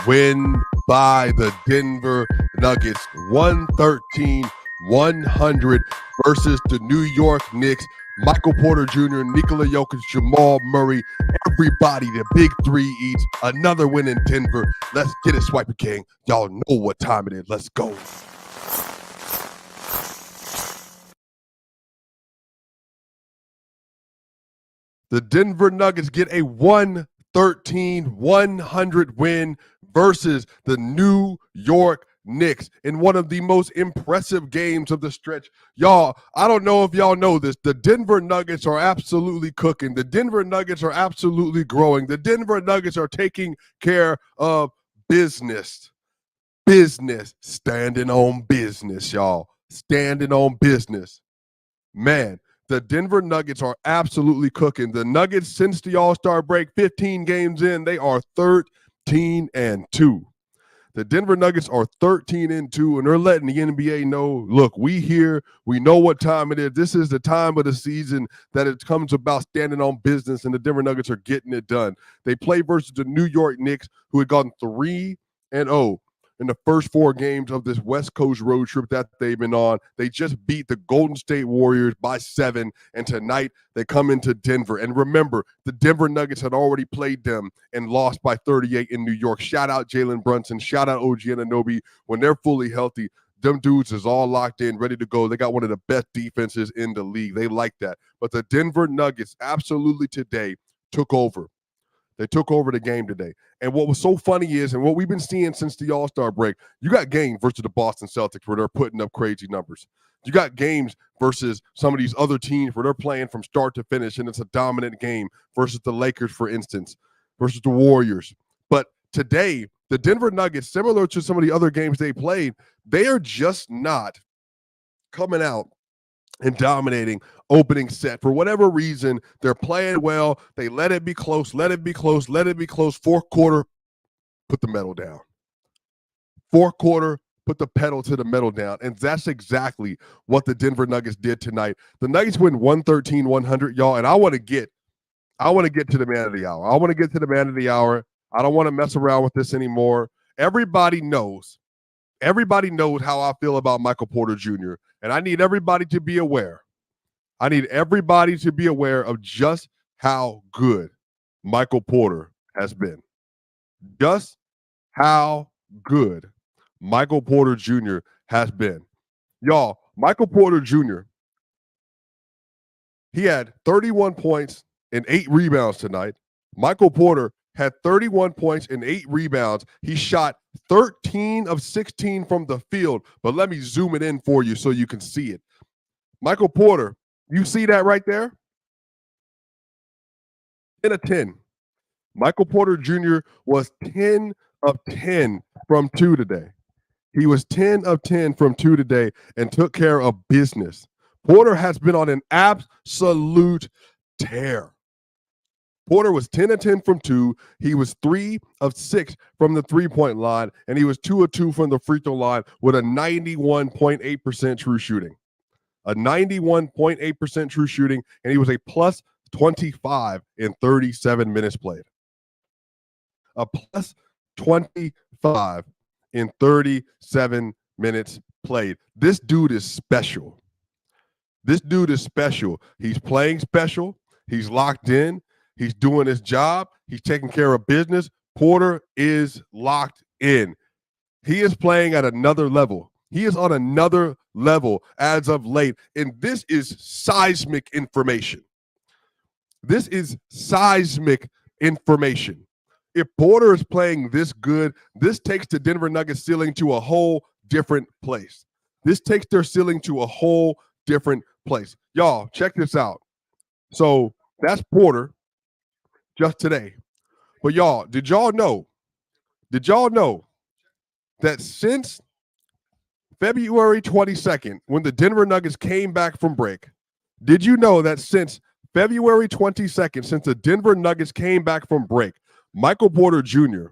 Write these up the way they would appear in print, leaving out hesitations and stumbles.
win by the Denver Nuggets, 113-100 versus the New York Knicks. Michael Porter Jr., Nikola Jokic, Jamal Murray, everybody, the big three each. Another win in Denver. Let's get it, Swipa King. Y'all know what time it is. Let's go. The Denver Nuggets get a 113-100 win versus the New York Knicks in one of the most impressive games of the stretch. Y'all, I don't know if y'all know this. The Denver Nuggets are absolutely cooking. The Denver Nuggets are absolutely growing. The Denver Nuggets are taking care of business. Business. Standing on business, y'all. Standing on business. Man, the Denver Nuggets are absolutely cooking. The Nuggets, since the All-Star break, 15 games in, they are 13-2. The Denver Nuggets are 13-2, and they're letting the NBA know, look, we here. We know what time it is. This is the time of the season that it comes about standing on business, and the Denver Nuggets are getting it done. They play versus the New York Knicks, who had gone 3-0 in the first 4 games of this West Coast road trip that they've been on. They just beat the Golden State Warriors by 7, and tonight they come into Denver. And remember, the Denver Nuggets had already played them and lost by 38 in New York. Shout out Jalen Brunson. Shout out OG Anunoby. When they're fully healthy, them dudes is all locked in, ready to go. They got one of the best defenses in the league. They like that. But the Denver Nuggets absolutely today took over. They took over the game today. And what was so funny is, and what we've been seeing since the All-Star break, you got games versus the Boston Celtics where they're putting up crazy numbers. You got games versus some of these other teams where they're playing from start to finish, and it's a dominant game versus the Lakers, for instance, versus the Warriors. But today, the Denver Nuggets, similar to some of the other games they played, they are just not coming out and dominating opening set. For whatever reason, they're playing well. They let it be close, let it be close, let it be close. Fourth quarter, put the metal down. Fourth quarter, put the pedal to the metal down. And that's exactly what the Denver Nuggets did tonight. The Nuggets win 113-100, y'all, and I want to get to the man of the hour. I want to get to the man of the hour. I don't want to mess around with this anymore. Everybody knows how I feel about Michael Porter Jr., and I need everybody to be aware. I need everybody to be aware of just how good Michael Porter has been. Just how good Michael Porter Jr. has been. Y'all, Michael Porter Jr., he had 31 points and 8 rebounds tonight. Michael Porter had 31 points and 8 rebounds. He shot 13 of 16 from the field, but let me zoom it in for you so you can see it. Michael Porter, you see that right there? 10 of 10. Michael Porter Jr. was 10 of 10 from 2 today. He was 10 of 10 from 2 today and took care of business. Porter has been on an absolute tear. Porter was 10 of 10 from 2. He was 3 of 6 from the three-point line, and he was 2 of 2 from the free throw line with a 91.8% true shooting. A 91.8% true shooting, and he was a plus 25 in 37 minutes played. A plus 25 in 37 minutes played. This dude is special. This dude is special. He's playing special. He's locked in. He's doing his job. He's taking care of business. Porter is locked in. He is playing at another level. He is on another level as of late. And this is seismic information. This is seismic information. If Porter is playing this good, this takes the Denver Nuggets ceiling to a whole different place. This takes their ceiling to a whole different place. Y'all, check this out. So that's Porter just today. But y'all, did y'all know that since February 22nd, when the Denver Nuggets came back from break, did you know that since February 22nd, since the Denver Nuggets came back from break, Michael Porter Jr.,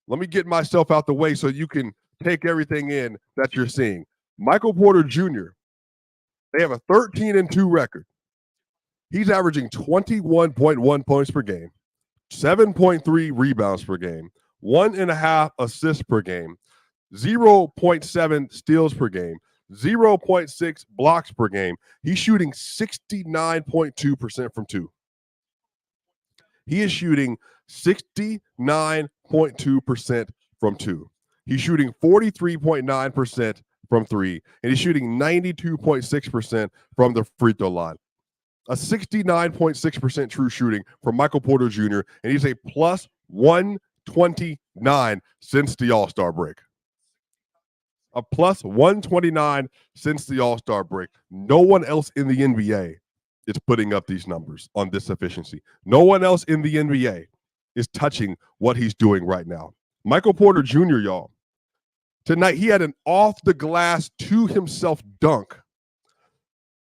let me get myself out the way so you can take everything in that you're seeing. Michael Porter Jr., they have a 13-2 record. He's averaging 21.1 points per game, 7.3 rebounds per game, 1.5 assists per game, 0.7 steals per game, 0.6 blocks per game. He's shooting 69.2% from two. He is shooting 69.2% from two. He's shooting 43.9% from three, and he's shooting 92.6% from the free throw line. A 69.6% true shooting from Michael Porter Jr., and he's a plus 129 since the All-Star break. A plus 129 since the All-Star break. No one else in the NBA is putting up these numbers on this efficiency. No one else in the NBA is touching what he's doing right now. Michael Porter Jr., y'all, tonight he had an off-the-glass to himself dunk.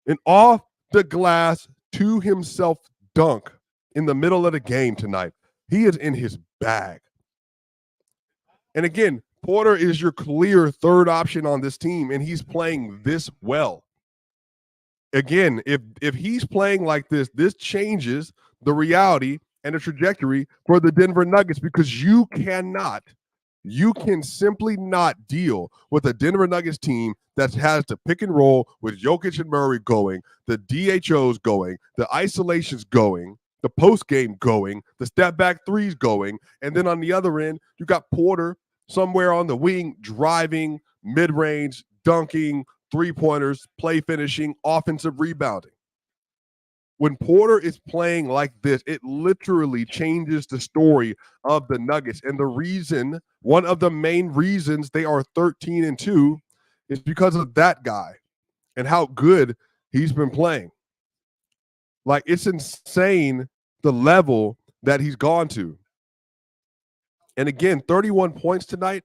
An off-the-glass to himself dunk in the middle of the game tonight. He is in his bag. And again, Porter is your clear third option on this team, and he's playing this well. Again, if he's playing like this, this changes the reality and the trajectory for the Denver Nuggets, because you can simply not deal with a Denver Nuggets team that has the pick and roll with Jokic and Murray going, the DHOs going, the isolations going, the post game going, the step back threes going, and then on the other end, you got Porter somewhere on the wing driving, mid-range, dunking, three-pointers, play finishing, offensive rebounding. When Porter is playing like this, it literally changes the story of the Nuggets. And the reason, one of the main reasons they are 13-2 is because of that guy and how good he's been playing. Like, it's insane the level that he's gone to. And again, 31 points tonight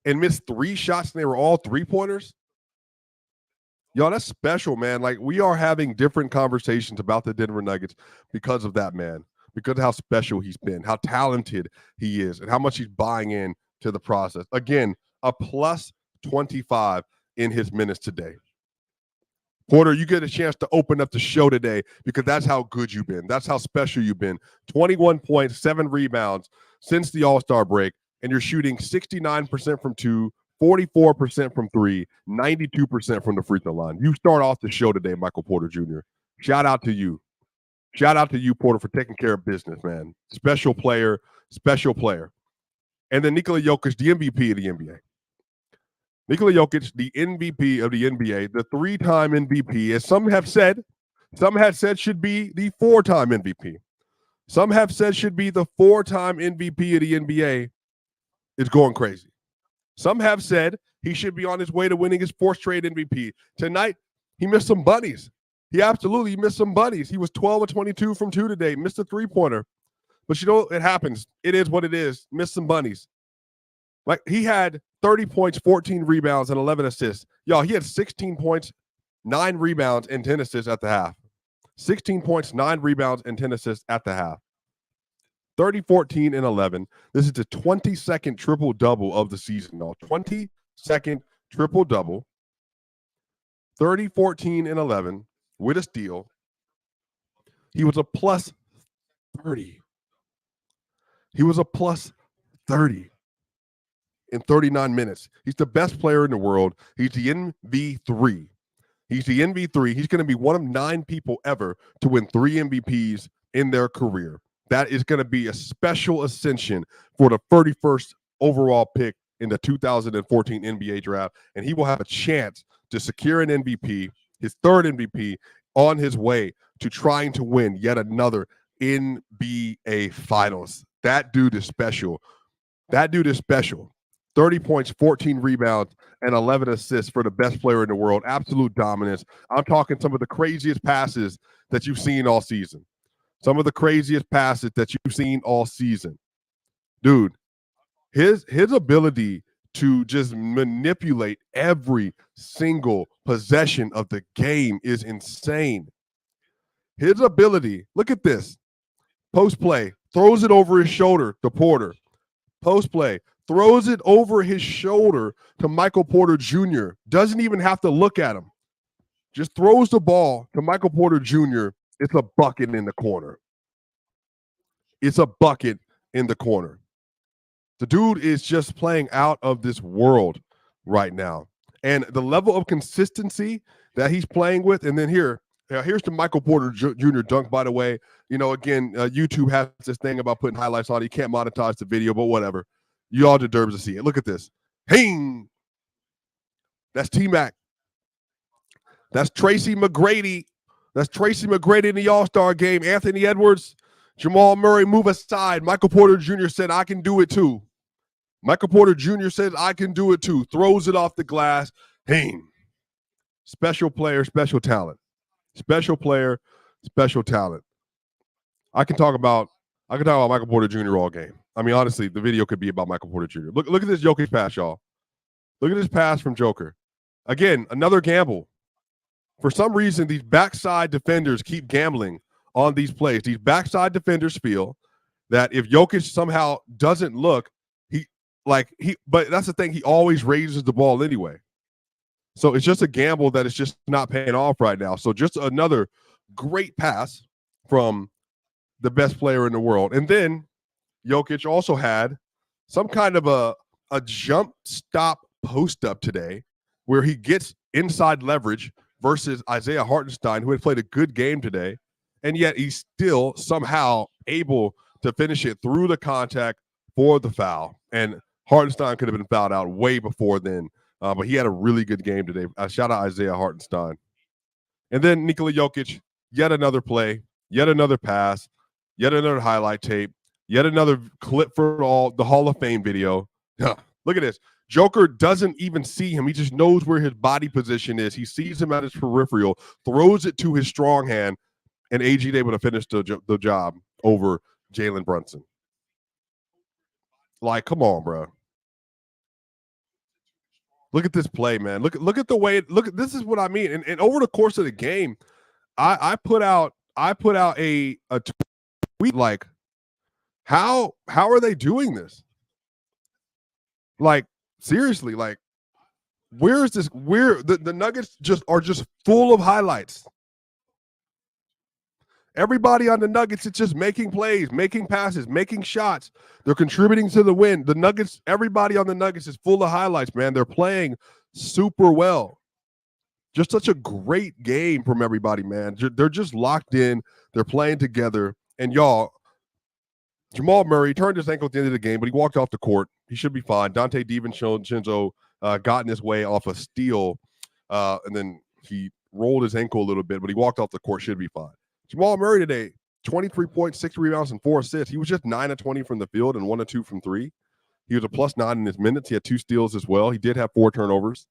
and missed 3 shots, and they were all three-pointers. Y'all, that's special, man. Like, we are having different conversations about the Denver Nuggets because of that, man, because of how special he's been, how talented he is, and how much he's buying in to the process. Again, a plus 25 in his minutes today. Porter, you get a chance to open up the show today because that's how good you've been. That's how special you've been. 21 points, 7 rebounds since the All-Star break, and you're shooting 69% from two, 44% from three, 92% from the free throw line. You start off the show today, Michael Porter Jr. Shout out to you. Shout out to you, Porter, for taking care of business, man. Special player, special player. And then Nikola Jokic, the MVP of the NBA. Nikola Jokic, the MVP of the NBA, the 3-time MVP, as some have said should be the 4-time MVP. Some have said should be the 4-time MVP of the NBA, is going crazy. Some have said he should be on his way to winning his 4th straight MVP. Tonight, he missed some bunnies. He absolutely missed some bunnies. He was 12 of 22 from 2 today, missed a 3-pointer. But you know, it happens. It is what it is. Missed some bunnies. Like, he had 30 points, 14 rebounds, and 11 assists. Y'all, he had 16 points, 9 rebounds, and 10 assists at the half. 16 points, 9 rebounds, and 10 assists at the half. 30, 14, and 11. This is the 22nd triple-double of the season, y'all. 22nd triple-double. 30, 14, and 11 with a steal. He was a plus 30. He was a plus 30 in 39 minutes. He's the best player in the world. He's the MV3. He's the MV3. He's going to be one of 9 people ever to win 3 MVPs in their career. That is going to be a special ascension for the 31st overall pick in the 2014 NBA draft. And he will have a chance to secure an MVP, his 3rd MVP, on his way to trying to win yet another NBA Finals. That dude is special. That dude is special. 30 points, 14 rebounds, and 11 assists for the best player in the world. Absolute dominance. I'm talking some of the craziest passes that you've seen all season. Some of the craziest passes that you've seen all season. Dude, his ability to just manipulate every single possession of the game is insane. His ability, look at this. Post play, throws it over his shoulder to Porter. Post play, throws it over his shoulder to Michael Porter Jr. Doesn't even have to look at him. Just throws the ball to Michael Porter Jr. It's a bucket in the corner. It's a bucket in the corner. The dude is just playing out of this world right now. And the level of consistency that he's playing with, and then here's the Michael Porter Jr. dunk, by the way. Again, YouTube has this thing about putting highlights on. You can't monetize the video, but whatever. You all deserve to see it. Look at this. Hing. That's T-Mac. That's Tracy McGrady. That's Tracy McGrady in the All-Star game. Anthony Edwards, Jamal Murray, move aside. Michael Porter Jr. said, I can do it too. Michael Porter Jr. says, I can do it too. Throws it off the glass. Hang. Special player, special talent. Special player, special talent. I can talk about Michael Porter Jr. all game. I mean, honestly, the video could be about Michael Porter Jr. Look at this Jokic pass, y'all. Look at this pass from Joker. Again, another gamble. For some reason, these backside defenders keep gambling on these plays. These backside defenders feel that if Jokic somehow doesn't look, but that's the thing, he always raises the ball anyway. So it's just a gamble that it's just not paying off right now. So just another great pass from the best player in the world. And then Jokic also had some kind of a jump stop post up today where he gets inside leverage versus Isaiah Hartenstein, who had played a good game today. And yet he's still somehow able to finish it through the contact for the foul. And Hartenstein could have been fouled out way before then. But he had a really good game today. Shout out Isaiah Hartenstein. And then Nikola Jokic, yet another play, yet another pass, yet another highlight tape, yet another clip for all the Hall of Fame video. Look at this. Joker doesn't even see him. He just knows where his body position is. He sees him at his peripheral, throws it to his strong hand, and AG able to finish the job over Jalen Brunson. Like, come on, bro. Look at this play, man. Look at the way. This is what I mean. And over the course of the game, I put out a tweet like, how are they doing this? Like, seriously, like, where is this? Where the Nuggets are just full of highlights. Everybody on the Nuggets is just making plays, making passes, making shots. They're contributing to the win. The Nuggets, everybody on the Nuggets is full of highlights, man. They're playing super well. Just such a great game from everybody, man. They're just locked in. They're playing together. And y'all, Jamal Murray turned his ankle at the end of the game, but he walked off the court. He should be fine. Dante DiVincenzo got in his way off a steal, and then he rolled his ankle a little bit, but he walked off the court, should be fine. Jamal Murray today, 23 points, 6 rebounds, and 4 assists. He was just 9 of 20 from the field and 1 of 2 from 3. He was a +9 in his minutes. He had 2 steals as well. He did have 4 turnovers,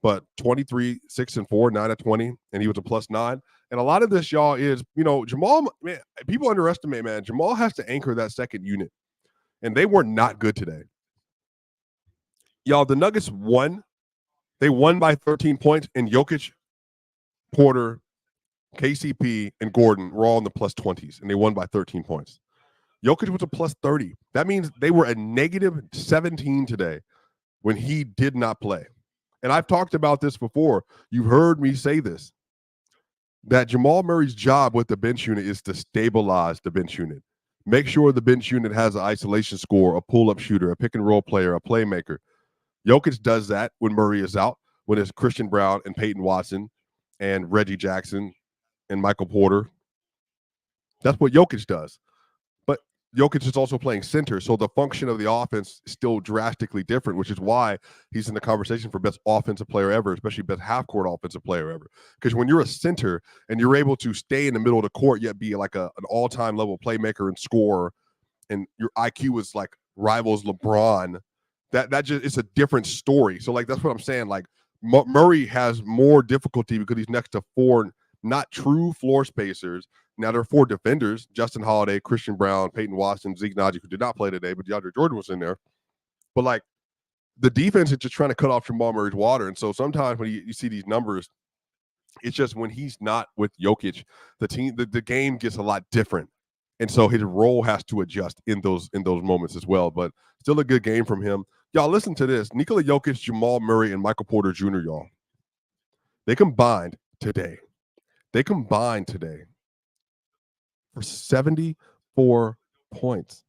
but 23, 6 and 4, 9 of 20, and he was a +9. And a lot of this, y'all, is, Jamal, man, people underestimate, man. Jamal has to anchor that second unit, and they were not good today. Y'all, the Nuggets won. They won by 13 points, and Jokic, Porter, KCP, and Gordon were all in the +20s, and they won by 13 points. Jokic was a +30. That means they were a -17 today when he did not play. And I've talked about this before. You've heard me say this, that Jamal Murray's job with the bench unit is to stabilize the bench unit. Make sure the bench unit has an isolation scorer, a pull-up shooter, a pick-and-roll player, a playmaker. Jokic does that when Murray is out, when it's Christian Brown and Peyton Watson and Reggie Jackson and Michael Porter. That's what Jokic does. But Jokic is also playing center, so the function of the offense is still drastically different, which is why he's in the conversation for best offensive player ever, especially best half-court offensive player ever. Because when you're a center and you're able to stay in the middle of the court, yet be like an all-time level playmaker and scorer, and your IQ is like rivals LeBron, that just, it's a different story. So, like, that's what I'm saying. Like, Murray has more difficulty because he's next to 4 not true floor spacers. Now, there are 4 defenders: Justin Holiday, Christian Brown, Peyton Watson, Zeke Naji, who did not play today, but DeAndre Jordan was in there. But, like, the defense is just trying to cut off Jamal Murray's water. And so sometimes when you see these numbers, it's just when he's not with Jokic, the game gets a lot different. And so his role has to adjust in those moments as well. But still a good game from him. Y'all, listen to this. Nikola Jokic, Jamal Murray, and Michael Porter Jr., y'all. They combined today for 74 points.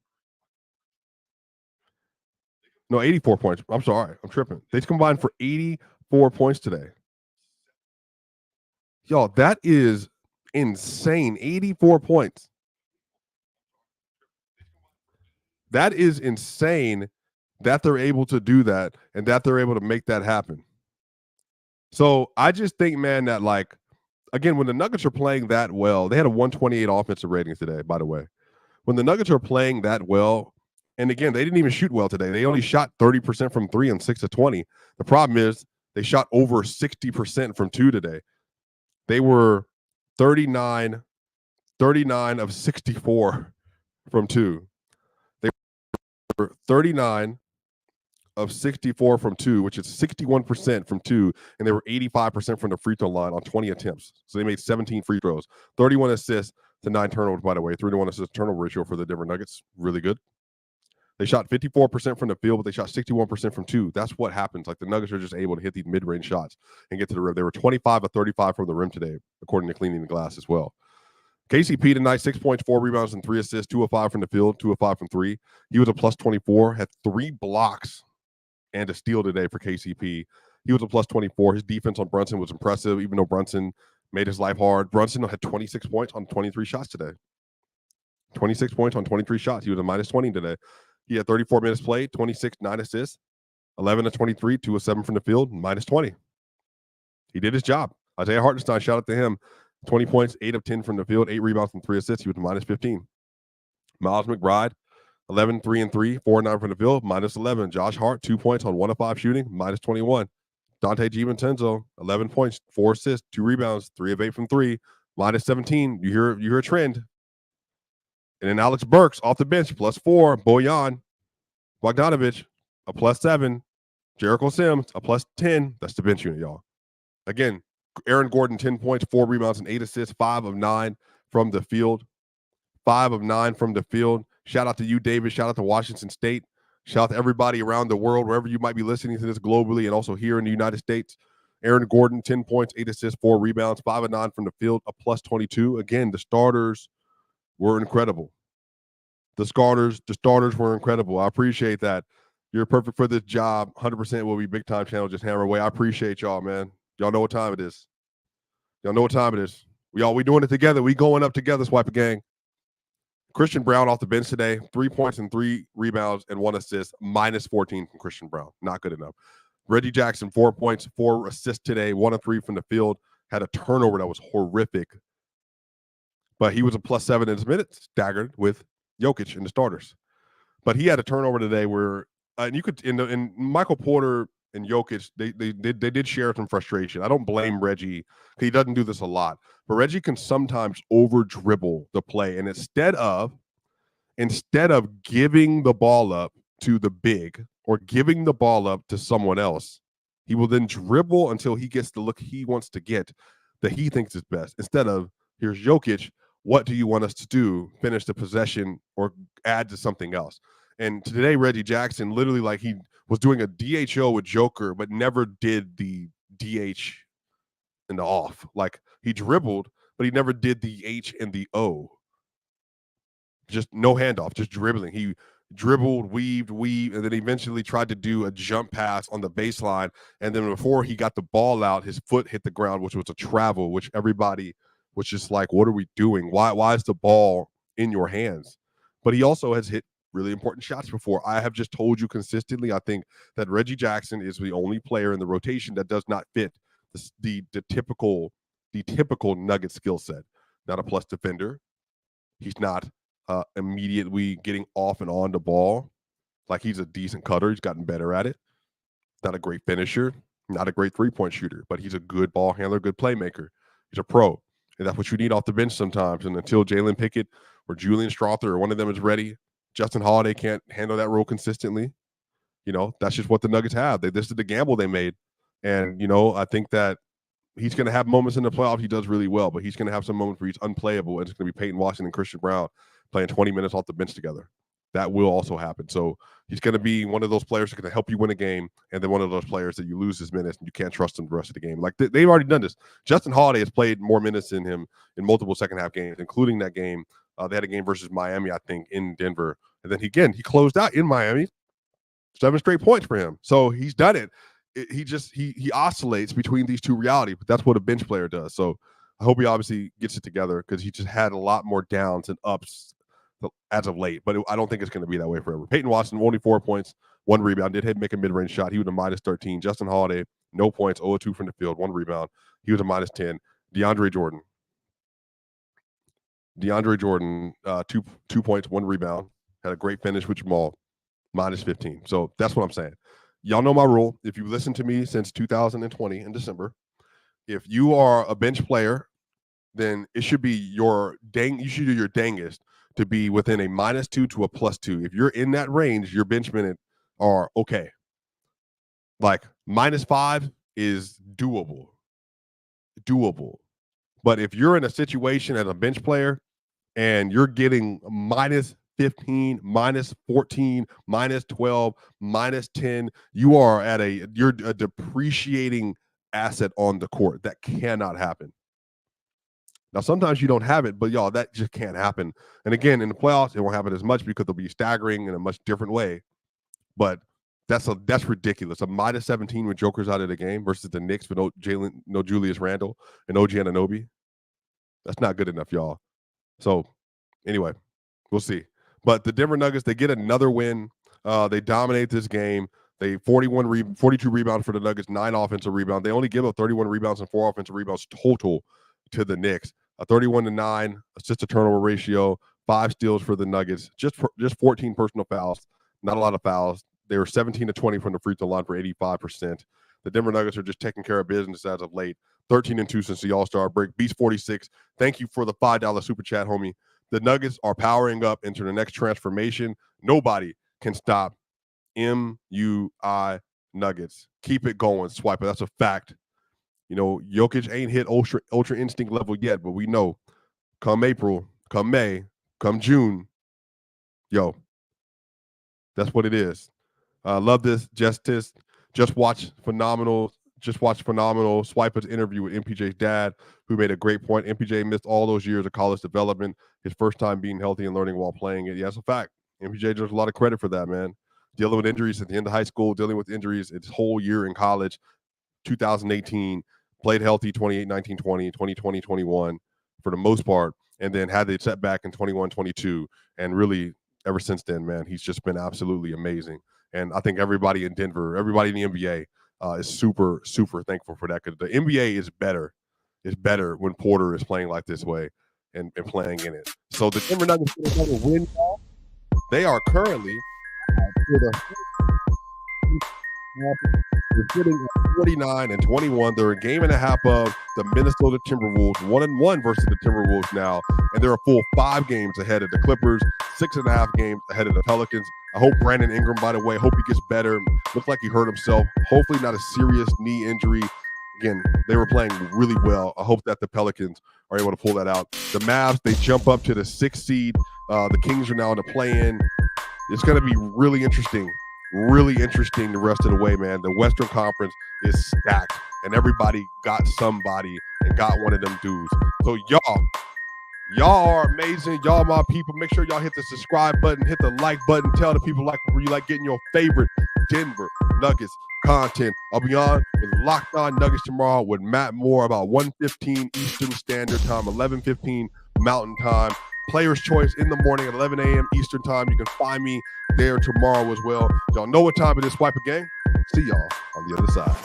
No, 84 points. I'm sorry. I'm tripping. They combined for 84 points today. Y'all, that is insane. 84 points. That is insane that they're able to do that and that they're able to make that happen. So I just think, man, that like, again, when the Nuggets are playing that well, they had a 128 offensive rating today, by the way. When the Nuggets are playing that well, and again, they didn't even shoot well today. They only shot 30% from three and 6 of 20. The problem is they shot over 60% from two today. They were 39 of 64 from two. They were 39 of 64 from two, which is 61% from two, and they were 85% from the free throw line on 20 attempts. So they made 17 free throws, 31 assists to 9 turnovers, by the way. 3-to-1 assist turnover ratio for the Denver Nuggets. Really good. They shot 54% from the field, but they shot 61% from two. That's what happens. Like the Nuggets are just able to hit these mid-range shots and get to the rim. They were 25 of 35 from the rim today, according to Cleaning the Glass as well. KCP tonight, 6 points, 4 rebounds, and 3 assists, 2 of 5 from the field, 2 of 5 from three. He was a plus 24, had 3 blocks and a steal today for KCP. He was a plus 24. His defense on Brunson was impressive, even though Brunson made his life hard. Brunson had 26 points on 23 shots today. 26 points on 23 shots. He was a minus 20 today. He had 34 minutes played, 26, 9 assists, 11 of 23, 2 of 7 from the field, minus 20. He did his job. Isaiah Hartenstein, shout out to him. 20 points, 8 of 10 from the field, 8 rebounds and 3 assists. He was minus 15. Miles McBride, 11, 3 and 3, 4 and 9 from the field, minus 11. Josh Hart, 2 points on 1 of 5 shooting, minus 21. Dante DiVincenzo, 11 points, 4 assists, 2 rebounds, 3 of 8 from 3, minus 17. You hear a trend. And then Alex Burks off the bench, plus 4. Bojan Bogdanovic, a plus 7. Jericho Sims, a plus 10. That's the bench unit, y'all. Again, Aaron Gordon, 10 points, 4 rebounds, and 8 assists, 5 of 9 from the field. 5 of 9 from the field. Shout out to you, David. Shout out to Washington State. Shout out to everybody around the world, wherever you might be listening to this globally and also here in the United States. Aaron Gordon, 10 points, 8 assists, 4 rebounds, 5 of 9 from the field, a plus 22. Again, the starters were incredible. The starters were incredible. I appreciate that. You're perfect for this job. 100% will be Big Time Channel. Just hammer away. I appreciate y'all, man. Y'all know what time it is. Y'all know what time it is. We doing it together. We going up together, Swipa gang. Christian Brown off the bench today. 3 points and 3 rebounds and 1 assist. Minus 14 from Christian Brown. Not good enough. Reggie Jackson, 4 points, 4 assists today. 1 of 3 from the field. Had a turnover that was horrific. But he was a plus 7 in his minutes, staggered with Jokic in the starters. But he had a turnover today where and you could in Michael Porter and Jokic, they did share some frustration. I don't blame Reggie. He doesn't do this a lot. But Reggie can sometimes over dribble the play. And instead of giving the ball up to the big or giving the ball up to someone else, he will then dribble until he gets the look he wants to get that he thinks is best. Instead of, here's Jokic, what do you want us to do? Finish the possession or add to something else. And today, Reggie Jackson, literally like he was doing a DHO with Joker, but never did the DH in the off. Like he dribbled, but he never did the H and the O. Just no handoff, just dribbling. He dribbled, weaved, and then eventually tried to do a jump pass on the baseline. And then before he got the ball out, his foot hit the ground, which was a travel, which everybody was just like, what are we doing? Why is the ball in your hands? But he also has hit really important shots before. I have just told you consistently, I think that Reggie Jackson is the only player in the rotation that does not fit the typical Nugget skill set. Not a plus defender. He's not immediately getting off and on the ball. Like he's a decent cutter. He's gotten better at it. Not a great finisher. Not a great three-point shooter, but he's a good ball handler, good playmaker. He's a pro. And that's what you need off the bench sometimes. And until Jalen Pickett or Julian Strother or one of them is ready, Justin Holiday can't handle that role consistently. You know, that's just what the Nuggets have. This is the gamble they made. And, you know, I think that he's going to have moments in the playoffs he does really well, but he's going to have some moments where he's unplayable. And it's going to be Peyton Washington and Christian Brown playing 20 minutes off the bench together. That will also happen. So he's going to be one of those players who's going to help you win a game, and then one of those players that you lose his minutes and you can't trust him the rest of the game. Like they've already done this. Justin Holiday has played more minutes than him in multiple second half games, including that game. They had a game versus Miami, I think, in Denver. And then he closed out in Miami 7 straight points for him. So he's done it. He oscillates between these two realities, but that's what a bench player does. So I hope he obviously gets it together because he just had a lot more downs and ups as of late. But I don't think it's going to be that way forever. Peyton Watson, only 4 points, 1 rebound. Did make a mid-range shot. He was a minus 13. Justin Holiday, no points, 0-2 from the field, 1 rebound. He was a minus 10. DeAndre Jordan, 2 points, 1 rebound. Had a great finish with Jamal, minus 15. So that's what I'm saying. Y'all know my rule. If you listen to me since 2020 in December, if you are a bench player, then it should be you should do your dangest to be within a -2 to a +2. If you're in that range, your bench minutes are okay. Like -5 is doable. But if you're in a situation as a bench player and you're getting -15, -14, -12, -10, you're a depreciating asset on the court. That cannot happen. Now, sometimes you don't have it, but y'all, that just can't happen. And again, in the playoffs, it won't happen as much because they'll be staggering in a much different way. But that's ridiculous. A -17 with Joker's out of the game versus the Knicks with no Julius Randle and OG Anunoby. That's not good enough, y'all. So anyway, we'll see. But the Denver Nuggets, they get another win. They dominate this game. They 42 rebounds for the Nuggets, 9 offensive rebounds. They only give up 31 rebounds and 4 offensive rebounds total to the Knicks. A 31-9 assist to turnover ratio, 5 steals for the Nuggets, just 14 personal fouls, not a lot of fouls. They were 17-20 from the free throw line for 85%. The Denver Nuggets are just taking care of business as of late. 13-2 since the All-Star break. Beast 46, thank you for the $5 super chat, homie. The Nuggets are powering up into the next transformation. Nobody can stop MUI Nuggets. Keep it going, Swipa. That's a fact. You know, Jokic ain't hit ultra instinct level yet, but we know come April, come May, come June, yo, that's what it is. Love this. Just watch phenomenal. Swipa's interview with MPJ's dad, who made a great point. MPJ missed all those years of college development. His first time being healthy and learning while playing it. Yeah, that's a fact. MPJ deserves a lot of credit for that, man. Dealing with injuries at the end of high school, dealing with injuries its whole year in college, 2018, played healthy 28, 19, 20, 2020, 21 for the most part, and then had the setback in 21, 22. And really, ever since then, man, he's just been absolutely amazing. And I think everybody in Denver, everybody in the NBA is super, super thankful for that because the NBA is better. It's better when Porter is playing like this way and playing in it. So the Denver Nuggets get another win. They are currently they're sitting at 49-21. They're a game and a half of the Minnesota Timberwolves, 1-1 versus the Timberwolves now, and they're a full 5 games ahead of the Clippers, 6.5 games ahead of the Pelicans. I hope Brandon Ingram, by the way, hope he gets better. Looks like he hurt himself. Hopefully not a serious knee injury. Again, they were playing really well. I hope that the Pelicans are able to pull that out. The Mavs, they jump up to the 6th seed. The Kings are now in the play-in. It's going to be really interesting the rest of the way, man. The Western Conference is stacked, and everybody got somebody and got one of them dudes. So y'all are amazing. Y'all my people. Make sure y'all hit the subscribe button, hit the like button, tell the people like where you like getting your favorite Denver Nuggets content. I'll be on with Locked On Nuggets tomorrow with Matt Moore about 1:15 Eastern Standard Time, 11:15 Mountain Time. Player's Choice in the morning at 11 a.m. Eastern Time. You can find me there tomorrow as well. Y'all know what time it is, Swipa Gang. See y'all on the other side.